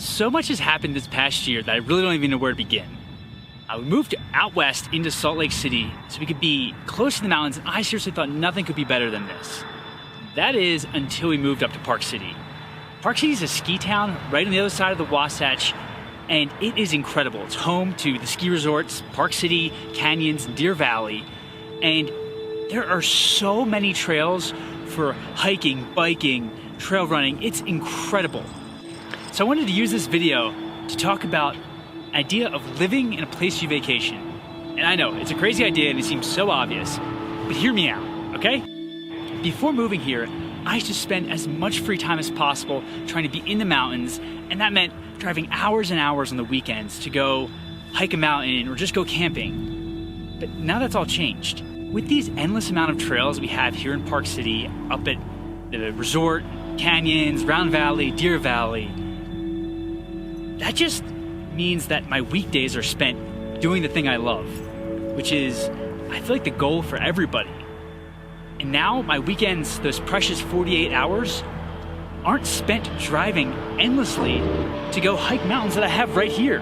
So much has happened this past year that I really don't even know where to begin. We moved out west into Salt Lake City so we could be close to the mountains, and I seriously thought nothing could be better than this. That is until we moved up to Park City. Park City is a ski town right on the other side of the Wasatch, and it is incredible. It's home to the ski resorts, Park City, Canyons, Deer Valley, and there are so many trails for hiking, biking, trail running. It's incredible. So I wanted to use this video to talk about the idea of living in a place you vacation. And I know, it's a crazy idea and it seems so obvious, but hear me out, okay? Before moving here, I used to spend as much free time as possible trying to be in the mountains, and that meant driving hours and hours on the weekends to go hike a mountain or just go camping. But now that's all changed. With these endless amount of trails we have here in Park City, up at the resort, Canyons, Round Valley, Deer Valley, that just means that my weekdays are spent doing the thing I love, which is, I feel like, the goal for everybody. And now my weekends, those precious 48 hours, aren't spent driving endlessly to go hike mountains that I have right here.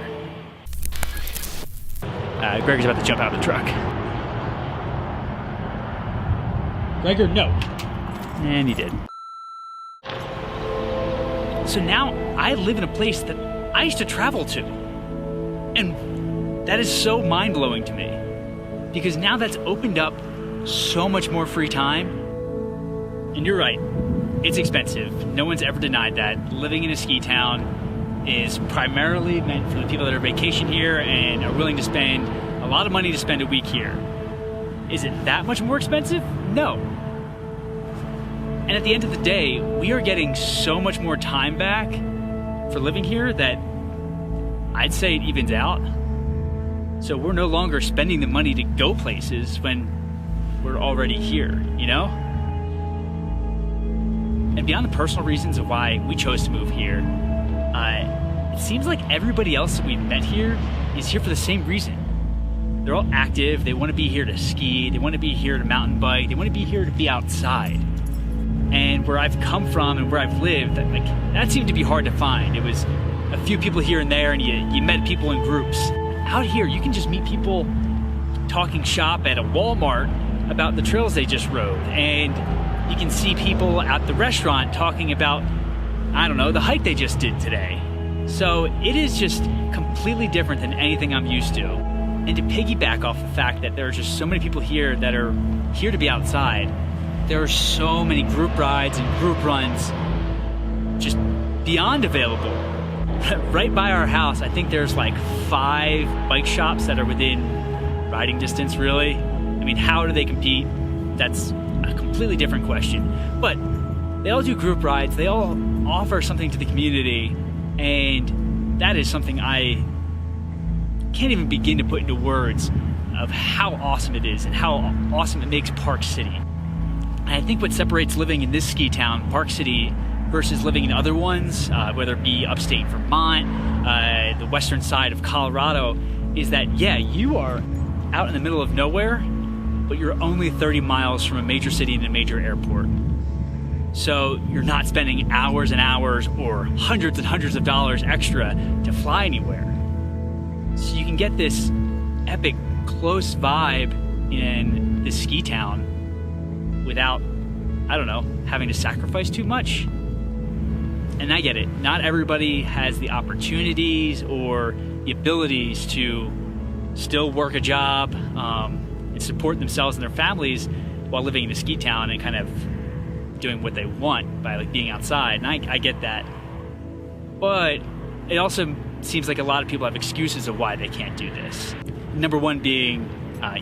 Gregor's about to jump out of the truck. Gregor, no. And he did. So now I live in a place that I used to travel to. And that is so mind-blowing to me, because now that's opened up so much more free time. And you're right, it's expensive. No one's ever denied that. Living in a ski town is primarily meant for the people that are vacation here and are willing to spend a lot of money to spend a week here. Is it that much more expensive? No. And at the end of the day, we are getting so much more time back for living here that I'd say it evens out. So we're no longer spending the money to go places when we're already here, you know? And beyond the personal reasons of why we chose to move here, it seems like everybody else that we've met here is here for the same reason. They're all active, they want to be here to ski, they want to be here to mountain bike, they want to be here to be outside. And where I've come from and where I've lived, that seemed to be hard to find. It was a few people here and there, and you met people in groups. Out here, you can just meet people talking shop at a Walmart about the trails they just rode, and you can see people at the restaurant talking about, I don't know, the hike they just did today. So it is just completely different than anything I'm used to. And to piggyback off the fact that there are just so many people here that are here to be outside, there are so many group rides and group runs just beyond available. Right by our house, I think there's like 5 bike shops that are within riding distance, really. I mean, how do they compete? That's a completely different question. But they all do group rides, they all offer something to the community, and that is something I can't even begin to put into words of how awesome it is and how awesome it makes Park City. And I think what separates living in this ski town, Park City, versus living in other ones, whether it be upstate Vermont, the western side of Colorado, is that, yeah, you are out in the middle of nowhere, but you're only 30 miles from a major city and a major airport. So you're not spending hours and hours or hundreds and hundreds of dollars extra to fly anywhere. So you can get this epic, close vibe in this ski town without, I don't know, having to sacrifice too much. And I get it. Not everybody has the opportunities or the abilities to still work a job and support themselves and their families while living in a ski town and kind of doing what they want by being outside. And I get that. But it also seems like a lot of people have excuses of why they can't do this. Number one being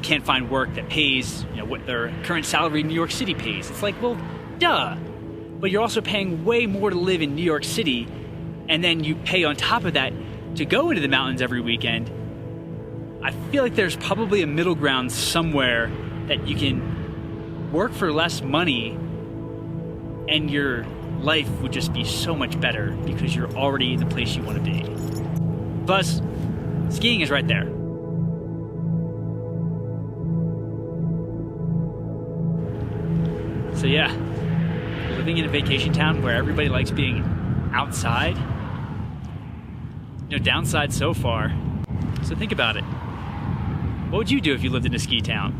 can't find work that pays what their current salary in New York City pays. It's like, well, duh. But you're also paying way more to live in New York City, and then you pay on top of that to go into the mountains every weekend. I feel like there's probably a middle ground somewhere that you can work for less money and your life would just be so much better because you're already in the place you want to be. Plus, skiing is right there. So yeah, living in a vacation town where everybody likes being outside, No downside so far. So think about it. What would you do if you lived in a ski town?